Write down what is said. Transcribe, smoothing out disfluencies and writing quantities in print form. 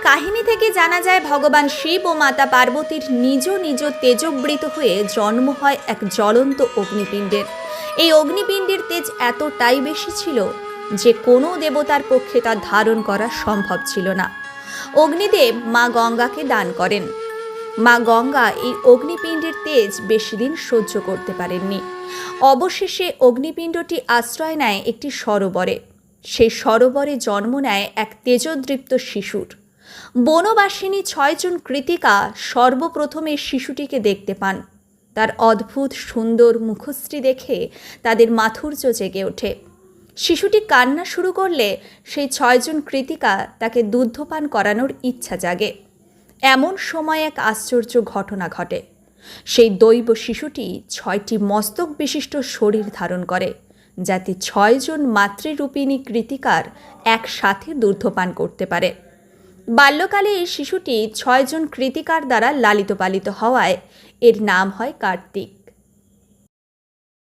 কাহিনী থেকে জানা যায় ভগবান শিব ও মাতা পার্বতীর নিজ নিজ তেজবৃত হয়ে জন্ম হয় এক জ্বলন্ত অগ্নিপিণ্ডের। এই অগ্নিপিণ্ডের তেজ এতটাই বেশি ছিল যে কোনো দেবতার পক্ষে তা ধারণ করা সম্ভব ছিল না। অগ্নিদেব মা গঙ্গাকে দান করেন। মা গঙ্গা এই অগ্নিপিণ্ডের তেজ বেশি দিন সহ্য করতে পারেননি। অবশেষে অগ্নিপিণ্ডটি আশ্রয় নেয় একটি সরোবরে। সেই সরোবরে জন্ম নেয় এক তেজোদৃপ্ত শিশুর। বনবাসিনী 6 জন কৃতিকা সর্বপ্রথমে শিশুটিকে দেখতে পান। তার অদ্ভুত সুন্দর মুখশ্রী দেখে তাদের মাধুর্য জেগে ওঠে। শিশুটি কান্না শুরু করলে সেই 6 জন কৃতিকা তাকে দুগ্ধপান করানোর ইচ্ছা জাগে। এমন সময় এক আশ্চর্য ঘটনা ঘটে। সেই দৈব শিশুটি 6টি মস্তক বিশিষ্ট শরীর ধারণ করে, যাতে 6 জন মাতৃরূপিণী কৃতিকার একসাথে দুগ্ধপান করতে পারে। বাল্যকালে এই শিশুটি 6 জন কৃতিকার দ্বারা লালিত পালিত হওয়ায় এর নাম হয় কার্তিক।